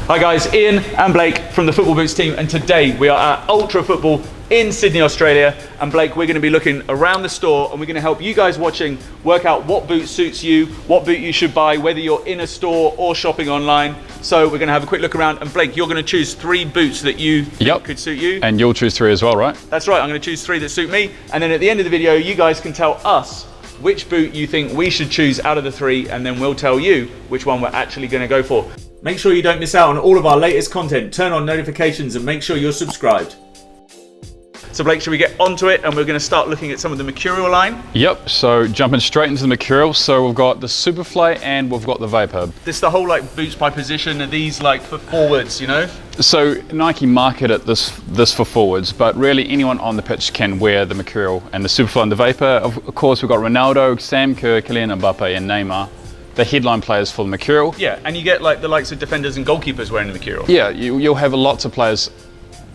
Hi guys, Ian and Blake from the Football Boots team, and today we are at Ultra Football in Sydney, Australia. And Blake, we're going to be looking around the store and we're going to help you guys watching work out what boot suits you, what boot you should buy, whether you're in a store or shopping online. So we're going to have a quick look around, and Blake, you're going to choose 3 boots that you think could suit you. And you'll choose 3 as well, right? That's right, I'm going to choose 3 that suit me, and then at the end of the video you guys can tell us which boot you think we should choose out of the 3, and then we'll tell you which one we're actually going to go for. Make sure you don't miss out on all of our latest content. Turn on notifications and make sure you're subscribed. So Blake, should we get onto it? And we're going to start looking at some of the Mercurial line. Yep, so jumping straight into the Mercurial. So we've got the Superfly and we've got the Vapor. This is the whole like boots by position. Are these like for forwards, you know? So Nike marketed this for forwards, but really anyone on the pitch can wear the Mercurial and the Superfly and the Vapor. Of course, we've got Ronaldo, Sam Kerr, Kylian Mbappe and Neymar, the headline players for the Mercurial. Yeah, and you get like the likes of defenders and goalkeepers wearing the Mercurial. Yeah, you'll have lots of players.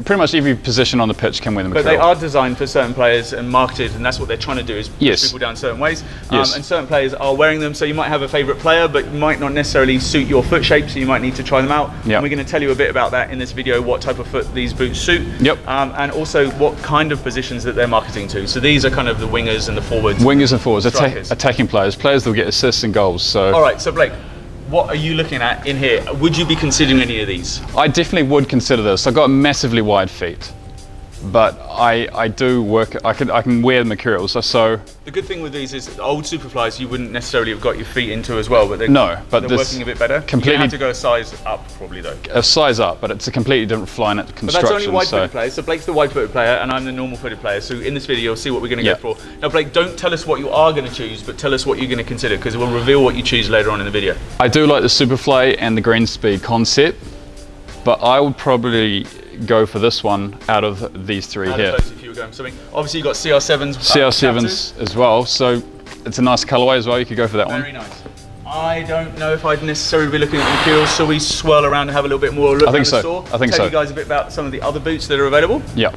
Pretty much every position on the pitch can wear the Mercurial. But they are designed for certain players and marketed, and that's what they're trying to do, is push people down certain ways. And certain players are wearing them, so you might have a favourite player, but it might not necessarily suit your foot shape, so you might need to try them out. And we're going to tell you a bit about that in this video, what type of foot these boots suit, and also what kind of positions that they're marketing to. So these are kind of the wingers and the forwards. Wingers and forwards, attacking players that will get assists and goals. So. All right, so Blake, what are you looking at in here? Would you be considering any of these? I definitely would consider this. I've got massively wide feet, but I do work. I can wear the Mercurials. So the good thing with these is the old Superflies you wouldn't necessarily have got your feet into as well, but they're working a bit better. Completely, you have to go a size up probably though. A size up, but it's a completely different Flyknit construction. But that's only wide-footed players. So Blake's the wide-footed player, and I'm the normal-footed player. So in this video, you'll see what we're going to go for. Now, Blake, don't tell us what you are going to choose, but tell us what you're going to consider, because we'll reveal what you choose later on in the video. I do like the Superfly and the Green Speed concept, but I would probably go for this one out of these 3 here. If you were going something, obviously you've got CR7s. CR7s as well, so it's a nice colorway as well. You could go for that one. Very nice. I don't know if I'd necessarily be looking at materials, so we swirl around and have a little bit more look around the store. I think so. Tell you guys a bit about some of the other boots that are available. Yeah.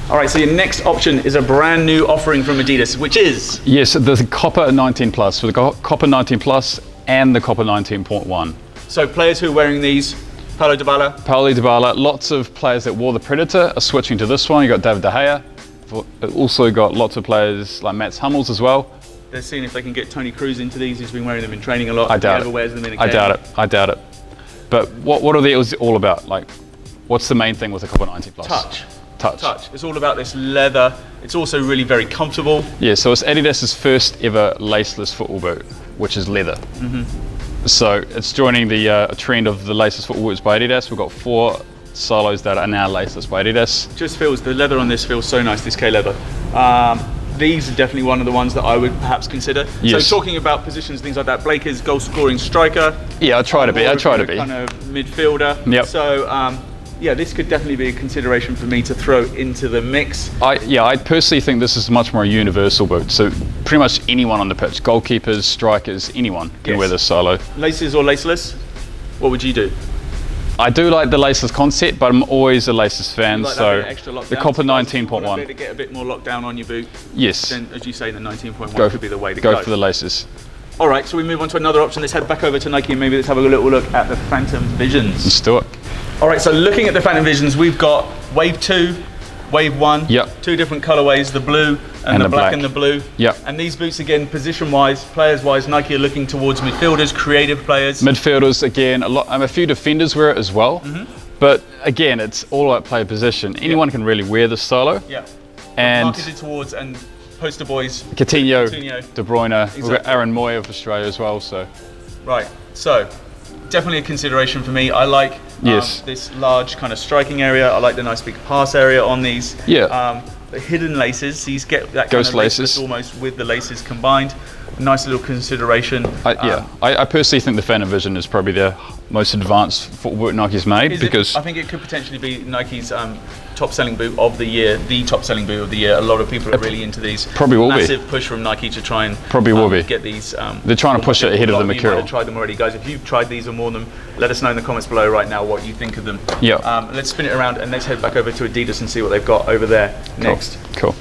All right, so your next option is a brand new offering from Adidas, which is? Yes, the Copper 19 Plus, so the Copper 19 Plus and the Copper 19.1. So players who are wearing these, Paulo Dybala, lots of players that wore the Predator are switching to this one. You've got David De Gea. Also got lots of players like Mats Hummels as well. They're seeing if they can get Tony Cruz into these. He's been wearing them in training a lot. I doubt it. He never wears them in a game. I doubt it. But what are these all about? Like, what's the main thing with the Copper 19 Plus? Touch. It's all about this leather. It's also really very comfortable. Yeah, so it's Adidas's first ever laceless football boot, which is leather. So it's joining the trend of the laceless football boots by Adidas. We've got 4 solos that are now laceless by Adidas. Just feels, the leather on this feels so nice, this K leather. These are definitely one of the ones that I would perhaps consider. Yes. So talking about positions, things like that, Blake is goal scoring striker. Yeah, I try to be. Kind of midfielder. Yep. So yeah, this could definitely be a consideration for me to throw into the mix. I personally think this is much more a universal boot. So pretty much anyone on the pitch, goalkeepers, strikers, anyone can wear this solo. Laces or laceless? What would you do? I do like the laceless concept, but I'm always a laceless fan. Like so the Copper 19.1. To get a bit more lockdown on your boot. Yes. Then, as you say, the 19.1 could be the way to go. Go for the laces. All right, so we move on to another option. Let's head back over to Nike and maybe let's have a little look at the Phantom Visions. Let's do it. All right, so looking at the Phantom Visions, we've got Wave 2, Wave 1, 2 different colorways, the blue and the black and the blue. Yep. And these boots, again, position-wise, players-wise, Nike are looking towards midfielders, creative players. Midfielders, again, a few defenders wear it as well. But again, it's all about player position. Anyone can really wear this solo. Yeah. And marketed towards and poster boys. Coutinho, De Bruyne, we've got Aaron Moy of Australia as well. So. Right, so definitely a consideration for me. I like this large kind of striking area. I like the nice big pass area on these. Yeah. The hidden laces, these get that Ghost kind of laces almost with the laces combined. Nice little consideration. I personally think the Phantom Vision is probably the most advanced football boot Nike's made, because I think it could potentially be Nike's top selling boot of the year, the top selling boot of the year. A lot of people are really into these. Probably will massive push from Nike to try and get these. They're trying to push it ahead of the Mercurial. You might have tried them already, guys. If you've tried these or more than them, let us know in the comments below right now what you think of them. Yeah. Let's spin it around and let's head back over to Adidas and see what they've got over there next. Cool.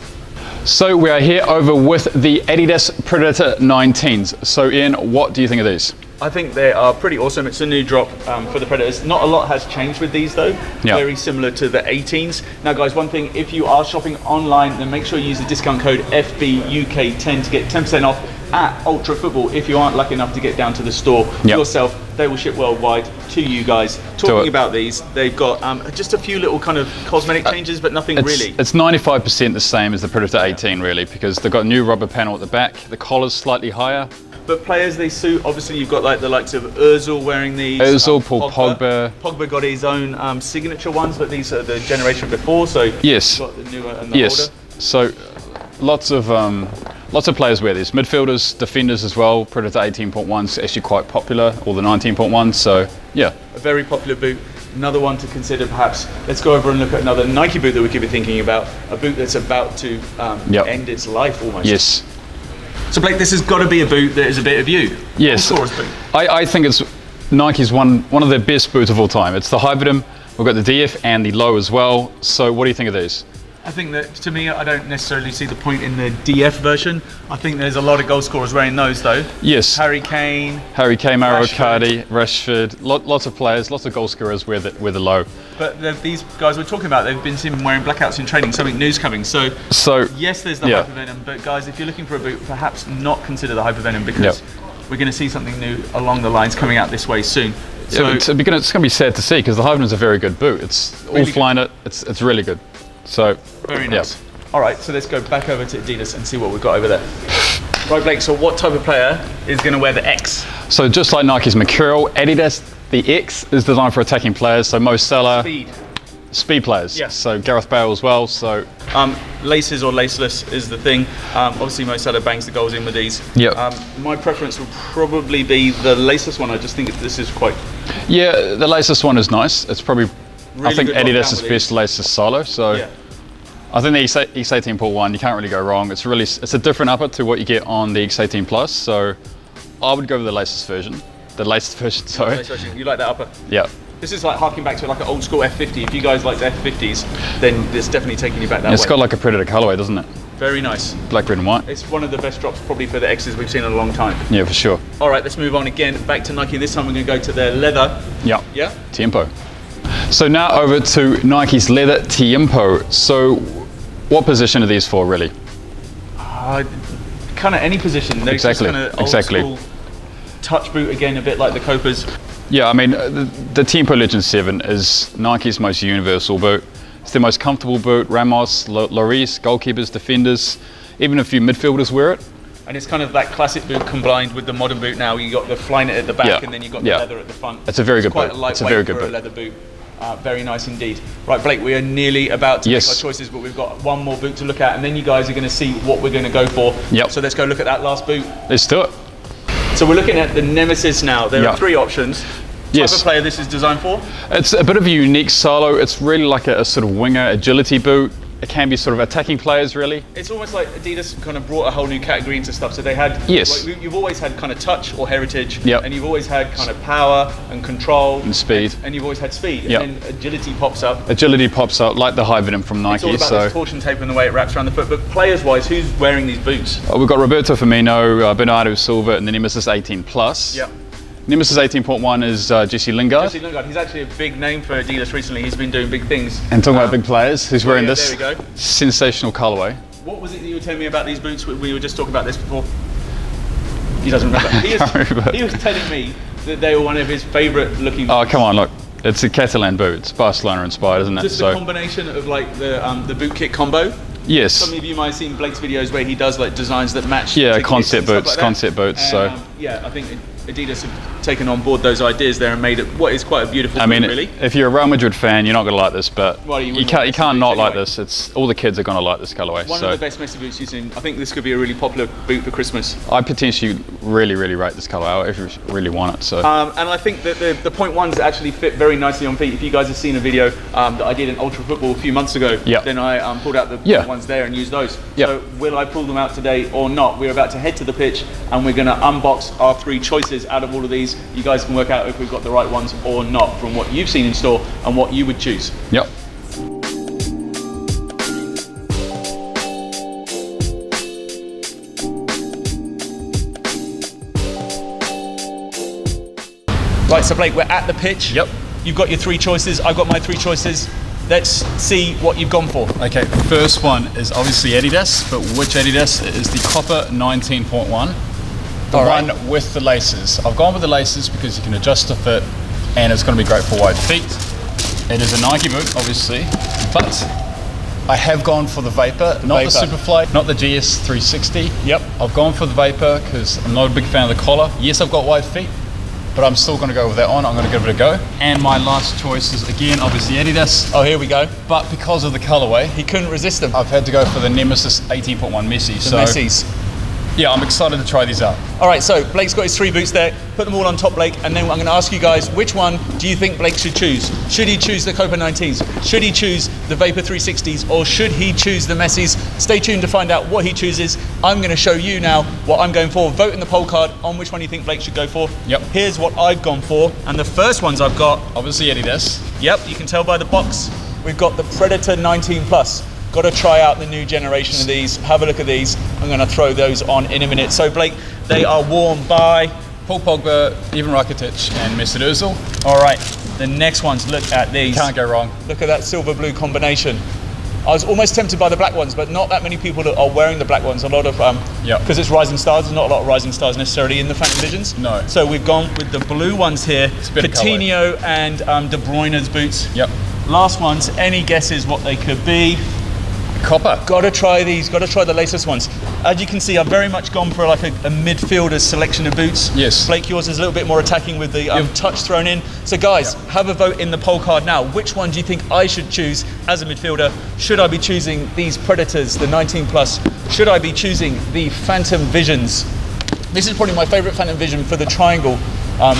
So we are here over with the Adidas Predator 19s. So Ian, what do you think of these? I think they are pretty awesome. It's a new drop for the Predators. Not a lot has changed with these though. Yeah. Very similar to the 18s. Now guys, one thing, if you are shopping online, then make sure you use the discount code FBUK10 to get 10% off at Ultra Football if you aren't lucky enough to get down to the store yourself. They will ship worldwide to you guys. Talking about these, they've got just a few little kind of cosmetic changes, but nothing really. It's 95% the same as the Predator 18 really, because they've got a new rubber panel at the back. The collar's slightly higher. But players they suit, obviously you've got like the likes of Ozil wearing these. Ozil, Paul Pogba. Pogba got his own signature ones, but these are the generation before, so yes. you've got the newer and the older. So lots of players wear these. Midfielders, defenders as well. Predator 18.1 is actually quite popular, or the 19.1, so yeah. A very popular boot. Another one to consider perhaps. Let's go over and look at another Nike boot that we could be thinking about. A boot that's about to end its life almost. Yes. So Blake, this has got to be a boot that is a bit of you. Yes. Boot. I think it's Nike's one of their best boots of all time. It's the Hybridim. We've got the DF and the low as well. So what do you think of these? I think that, to me, I don't necessarily see the point in the DF version. I think there's a lot of goal scorers wearing those, though. Yes. Harry Kane, Mauro Icardi, Rashford, lots of players, lots of goal scorers wear the low. But these guys we're talking about, they've been seen wearing blackouts in training, something new's coming. So yes, there's the Hypervenom, but guys, if you're looking for a boot, perhaps not consider the Hypervenom, because we're going to see something new along the lines coming out this way soon. So it's going to be sad to see, because the Hypervenom's a very good boot. It's really all flying it's really good. So very nice. All right, so let's go back over to Adidas and see what we've got over there. Right, Blake, so what type of player is going to wear the X? So just like Nike's Mercurial, Adidas, the X is designed for attacking players, so Mo Salah. Speed players. Yes. So Gareth Bale as well, so. Laces or laceless is the thing. Obviously Mo Salah bangs the goals in with these. Yep. My preference would probably be the laceless one. I just think this is quite... Yeah, the laceless one is nice. It's probably, really I think Adidas is best laceless solo, so. Yeah. I think the X18.1, you can't really go wrong. It's a different upper to what you get on the X18 Plus, so I would go with the laceless version. The latest version, sorry. You like that upper? Yeah. This is like harking back to like an old school F50. If you guys like the F50s, then it's definitely taking you back that way. It's got like a Predator colorway, doesn't it? Very nice. Black, red and white. It's one of the best drops probably for the X's we've seen in a long time. Yeah, for sure. All right, let's move on again, back to Nike. This time we're going to go to their leather. Yeah. Yeah? TIEMPO. So now over to Nike's leather TIEMPO. So what position are these for, really? Kind of any position. They're exactly. Just old school touch boot again, a bit like the Copas. Yeah, I mean, the TIEMPO Legend 7 is Nike's most universal boot. It's their most comfortable boot. Ramos, Lloris, goalkeepers, defenders, even a few midfielders wear it. And it's kind of that classic boot combined with the modern boot now. You got the Flyknit at the back and then you got the leather at the front. It's a very good boot. It's a very good boot. A leather boot. Very nice indeed. Right, Blake, we are nearly about to make our choices, but we've got one more boot to look at, and then you guys are going to see what we're going to go for. Yep. So let's go look at that last boot. Let's do it. So we're looking at the Nemesis now. There are three options. Type of player this is designed for? It's a bit of a unique solo. It's really like a sort of winger agility boot. It can be sort of attacking players, really. It's almost like Adidas kind of brought a whole new category into stuff. So they had, like, you've always had kind of touch or heritage, and you've always had kind of power and control and speed, and you've always had speed. And then agility pops up. Agility pops up like the Hybridim from Nike. It's all about this torsion tape and the way it wraps around the foot. But players-wise, who's wearing these boots? We've got Roberto Firmino, Bernardo Silva, and the Nemesis 18 Plus. Yep. Nemesis 18.1 is Jesse Lingard. Jesse Lingard, he's actually a big name for Adidas recently. He's been doing big things. And talking about big players, who's wearing this there we go. sensational colorway. What was it that you were telling me about these boots? We were just talking about this before. He doesn't remember. He was telling me that they were one of his favourite looking boots. Oh, come on, look. It's a Catalan boot. It's Barcelona inspired, isn't it? Just the combination of like the boot kit combo. Yes. Some of you might have seen Blake's videos where he does like designs that match. Yeah, concept boots, like concept boots. So yeah, I think Adidas have taken on board those ideas there and made it what is quite a beautiful boot, really. If you're a Real Madrid fan, you're not going to like this, but you can't not like this. It's all the kids are going to like this colorway. One of the best Messi boots you've seen. I think this could be a really popular boot for Christmas. I potentially really rate this color out if you really want it. So and I think that the point ones actually fit very nicely on feet. If you guys have seen a video that I did in Ultra Football a few months ago, then I pulled out the point ones there and used those. So will I pull them out today or not? We're about to head to the pitch and we're going to unbox our three choices out of all of these. You guys can work out if we've got the right ones or not from what you've seen in store and what you would choose. Yep. right, so Blake, we're at the pitch. Yep. You've got your 3 choices, I've got my 3 choices. Let's see what you've gone for. Okay, first one is obviously Adidas, but which Adidas? It is the Copper 19.1. The one with the laces. I've gone with the laces because you can adjust the fit and it's going to be great for wide feet. It is a Nike boot, obviously, but I have gone for the Vapor, not the Superfly, not the GS 360. Yep. I've gone for the Vapor because I'm not a big fan of the collar. Yes, I've got wide feet, but I'm still going to go with that one. I'm going to give it a go. And my last choice is again, obviously Adidas. Oh, here we go. But because of the colorway, He couldn't resist them. I've had to go for the Nemesis 18.1 Messi. The Messies. Yeah, I'm excited to try these out. All right, so Blake's got his 3 boots there. Put them all on top, Blake, and then I'm going to ask you guys, which one do you think Blake should choose? Should he choose the Copa 19s? Should he choose the Vapor 360s? Or should he choose the Messies? Stay tuned to find out what he chooses. I'm going to show you now what I'm going for. Vote in the poll card on which one you think Blake should go for. Yep. Here's what I've gone for, and the first ones I've got, Obviously Adidas. yep, you can tell by the box. We've got the Predator 19 Plus. Got to try out the new generation of these. Have a look at these. I'm going to throw those on in a minute. So Blake, they are worn by Paul Pogba, Ivan Rakitic, and Mesut Ozil. All right, the next ones, look at these. Can't go wrong. Look at that silver-blue combination. I was almost tempted by the black ones, but not that many people that are wearing the black ones. A lot of, because it's Rising Stars, there's not a lot of Rising Stars necessarily in the Phantom Visions. No. So we've gone with the blue ones here. Coutinho and De Bruyne's boots. Yep. Last ones, any guesses what they could be? Copper. Got to try these, got to try the LACELESS ones. As you can see, I've very much gone for like a midfielder's selection of boots. Yes. Blake, yours is a little bit more attacking with the touch thrown in. So guys, have a vote in the poll card now. Which one do you think I should choose as a midfielder? Should I be choosing these Predators, the 19 Plus? Should I be choosing the Phantom Visions? This is probably my favourite Phantom Vision for the triangle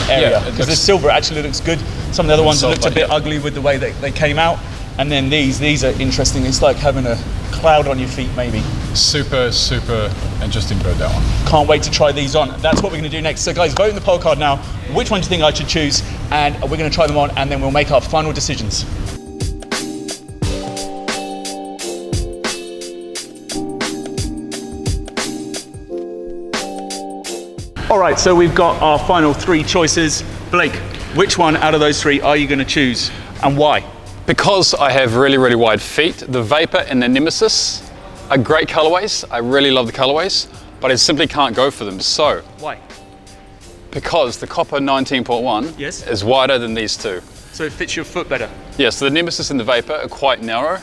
area, because the silver actually looks good. Some of the other ones looked a bit ugly with the way they came out. And then these are interesting. It's like having a cloud on your feet, maybe. Super, super interesting bird, that one. Can't wait to try these on. That's what we're going to do next. So guys, vote in the poll card now. Which one do you think I should choose? And we're going to try them on, and then we'll make our final decisions. All right, so we've got our final 3 choices. Blake, which one out of those 3 are you going to choose, and why? Because I have really, really wide feet, the Vapor and the Nemesis are great colorways. I really love the colorways, but I simply can't go for them. So, Why? because the Copper 19.1 Yes. is wider than these 2. So it fits your foot better. Yeah, so the Nemesis and the Vapor are quite narrow.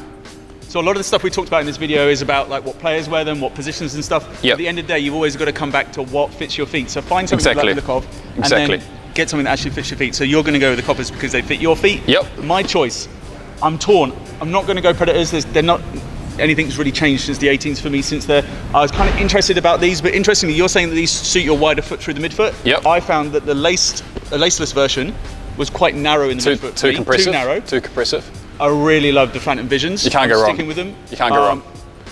So a lot of the stuff we talked about in this video is about like what players wear them, what positions and stuff. Yep. At the end of the day, you've always got to come back to what fits your feet. So find something Exactly. you like the look of, and Exactly. then get something that actually fits your feet. So you're going to go with the Coppers because they fit your feet. Yep. My choice, I'm torn. I'm not going to go Predators. They're not, anything's really changed since the 18s for me since there. I was kind of interested about these, but interestingly, you're saying that these suit your wider foot through the midfoot. Yep. I found that the laceless version was quite narrow in the midfoot. Too compressive. Too narrow. Too compressive. I really love the Phantom Visions. You can't go wrong. Sticking with them. You can't go wrong.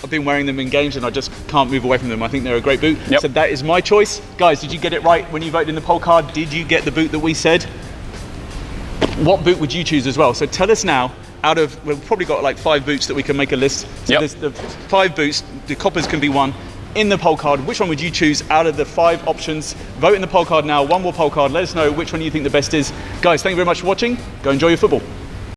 I've been wearing them in games and I just can't move away from them. I think they're a great boot. Yep. So that is my choice. Guys, did you get it right when you voted in the poll card? Did you get the boot that we said? What boot would you choose as well? So tell us now, we've probably got like 5 boots that we can make a list. So Yep. there's the 5 boots, the Coppers can be one. In the poll card, which one would you choose out of the 5 options? Vote in the poll card now, one more poll card. Let us know which one you think the best is. Guys, thank you very much for watching. Go enjoy your football.